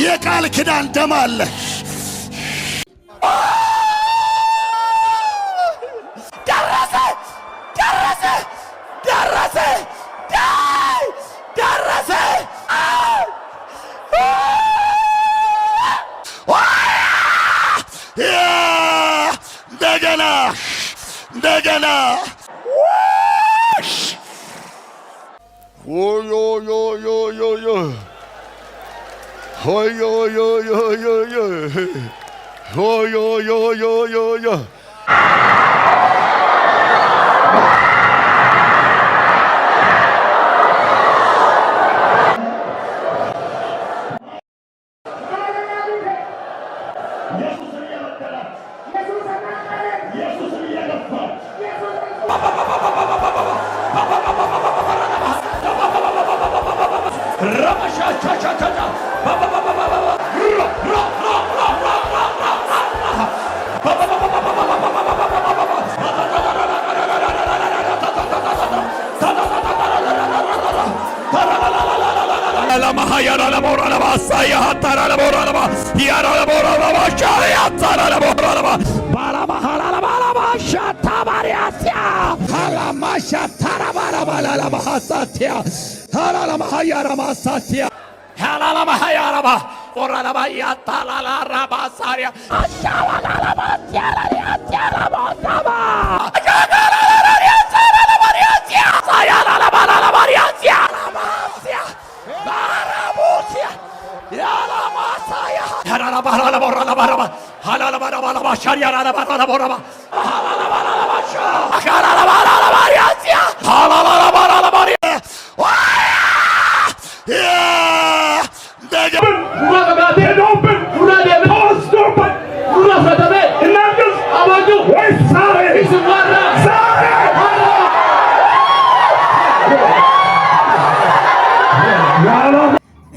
የቃል ኪዳን ደም አለ። ደረሰ ደረሰ ደረሰ ደረሰ። እንደገና እንደገና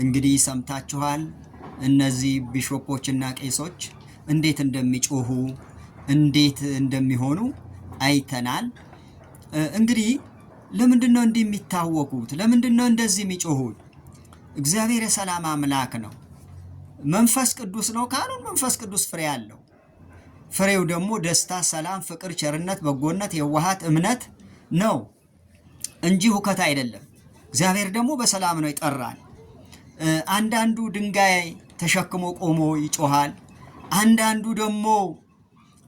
እንግዲህ ሰምታችኋል። እነዚህ ቢሾፖችና ቄሶች እንዴት እንደሚጮሁ እንዴት እንደሚሆኑ አይተናል። እንግዲህ ለምንድነው እንዲህ የሚታወቁት? ለምንድነው እንደዚህ የሚጮሁት? እግዚአብሔር የሰላም አምላክ ነው። መንፈስ ቅዱስ ነው ካሉን መንፈስ ቅዱስ ፍሬ አለው። ፍሬው ደግሞ ደስታ፣ ሰላም፣ ፍቅር፣ ቸርነት፣ በጎነት፣ የዋሃት፣ እምነት ነው እንጂ ሁከት አይደለም። እግዚአብሔር ደግሞ በሰላም ነው ይጠራል። አንዳንዱ ድንጋይ ተሸክሞ ቆሞ ይጮሃል። አንዳንዱ ደግሞ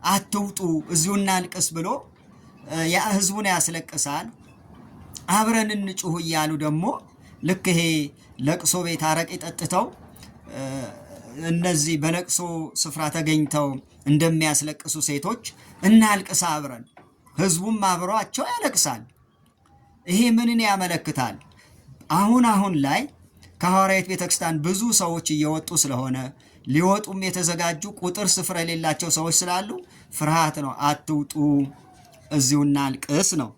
አትውጡ እዚሁና አልቅስ ብሎ ህዝቡን ያስለቅሳል። አብረን እንጩህ እያሉ ደግሞ ልክ ይሄ ለቅሶ ቤት አረቄ ጠጥተው እነዚህ በለቅሶ ስፍራ ተገኝተው እንደሚያስለቅሱ ሴቶች እናልቅስ አብረን፣ ህዝቡም አብሯቸው ያለቅሳል። ይሄ ምንን ያመለክታል? አሁን ላይ ከሐዋርያት ቤተክርስቲያን ብዙ ሰዎች እየወጡ ስለሆነ ሊወጡም የተዘጋጁ ቁጥር ስፍር የሌላቸው ሰዎች ስላሉ ፍርሃት ነው። አትውጡ እዚሁና አልቅስ ነው።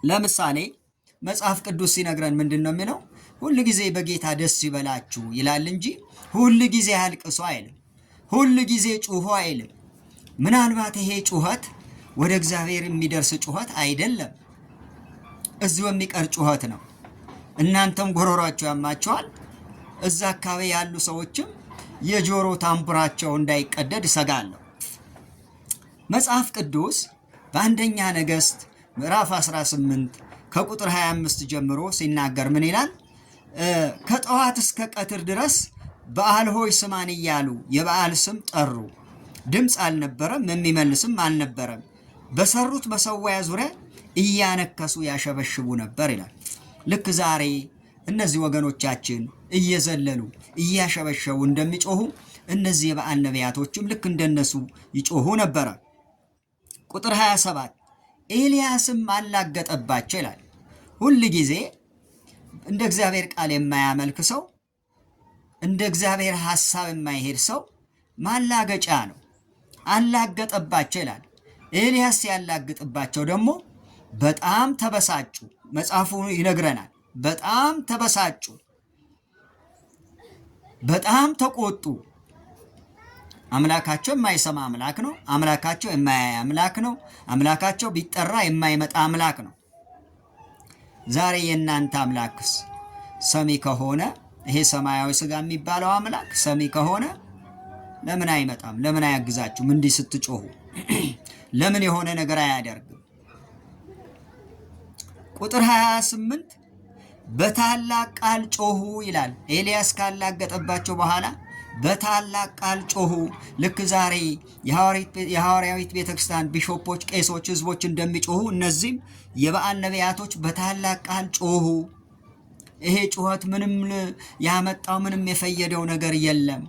ለምሳሌ መጽሐፍ ቅዱስ ሲነግረን ምንድን ነው የሚለው? ሁል ጊዜ በጌታ ደስ ይበላችሁ ይላል እንጂ ሁል ጊዜ አልቅሱ አይልም። ሁል ጊዜ ጩሁ አይልም። ምናልባት ይሄ ጩኸት ወደ እግዚአብሔር የሚደርስ ጩኸት አይደለም፣ እዚሁ የሚቀር ጩኸት ነው። እናንተም ጎሮሯቸው ያማቸዋል። እዛ አካባቢ ያሉ ሰዎችም የጆሮ ታምቡራቸው እንዳይቀደድ እሰጋለሁ። መጽሐፍ ቅዱስ በአንደኛ ነገሥት ምዕራፍ 18 ከቁጥር 25 ጀምሮ ሲናገር ምን ይላል? ከጠዋት እስከ ቀትር ድረስ በዓል ሆይ ስማን እያሉ የበዓል ስም ጠሩ። ድምፅ አልነበረም፣ የሚመልስም አልነበረም። በሰሩት መሠዊያ ዙሪያ እያነከሱ ያሸበሽቡ ነበር ይላል። ልክ ዛሬ እነዚህ ወገኖቻችን እየዘለሉ እያሸበሸቡ እንደሚጮሁ እነዚህ የበዓል ነቢያቶችም ልክ እንደነሱ ይጮሁ ነበረ። ቁጥር 27 ኤልያስም አላገጠባቸው ይላል። ሁል ጊዜ እንደ እግዚአብሔር ቃል የማያመልክ ሰው፣ እንደ እግዚአብሔር ሐሳብ የማይሄድ ሰው ማላገጫ ነው። አላገጠባቸው ይላል። ኤልያስ ያላግጥባቸው ደግሞ በጣም ተበሳጩ። መጽሐፉ ይነግረናል። በጣም ተበሳጩ፣ በጣም ተቆጡ። አምላካቸው የማይሰማ አምላክ ነው። አምላካቸው የማያይ አምላክ ነው። አምላካቸው ቢጠራ የማይመጣ አምላክ ነው። ዛሬ የእናንተ አምላክስ? ሰሚ ከሆነ ይሄ ሰማያዊ ሥጋ የሚባለው አምላክ ሰሚ ከሆነ ለምን አይመጣም? ለምን አያግዛችሁም? እንዲህ ስትጮሁ ለምን የሆነ ነገር አያደርግም? ቁጥር 28 በታላቅ ቃል ጮሁ ይላል። ኤልያስ ካላገጠባቸው በኋላ በታላቅ ቃል ጮሁ። ልክ ዛሬ የሐዋርያዊት ቤተክርስቲያን ቢሾፖች፣ ቄሶች፣ ህዝቦች እንደሚጮሁ እነዚህም የበዓል ነቢያቶች በታላቅ ቃል ጮሁ። ይሄ ጩኸት ምንም ያመጣው ምንም የፈየደው ነገር የለም።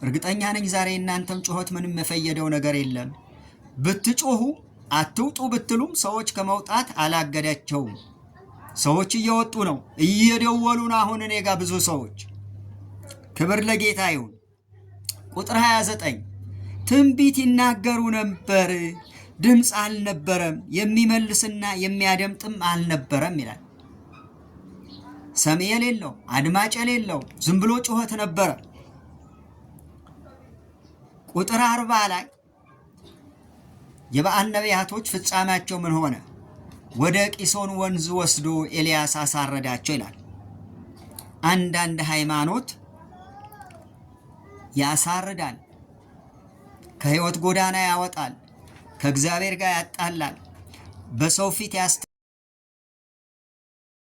እርግጠኛ ነኝ ዛሬ እናንተም ጩኸት ምንም የፈየደው ነገር የለም። ብትጮሁ አትውጡ ብትሉም ሰዎች ከመውጣት አላገዳቸውም። ሰዎች እየወጡ ነው፣ እየደወሉ ነው። አሁን እኔ ጋር ብዙ ሰዎች። ክብር ለጌታ ይሁን። ቁጥር 29 ትንቢት ይናገሩ ነበር፣ ድምፅ አልነበረም፣ የሚመልስና የሚያደምጥም አልነበረም ይላል። ሰሚ የሌለው አድማጭ የሌለው ዝም ብሎ ጩኸት ነበረ። ቁጥር 40 ላይ የበዓል ነቢያቶች ፍጻሜያቸው ምን ሆነ? ወደ ቂሶን ወንዝ ወስዶ ኤልያስ አሳረዳቸው ይላል። አንዳንድ ሃይማኖት ያሳርዳል፣ ከሕይወት ጎዳና ያወጣል፣ ከእግዚአብሔር ጋር ያጣላል፣ በሰው ፊት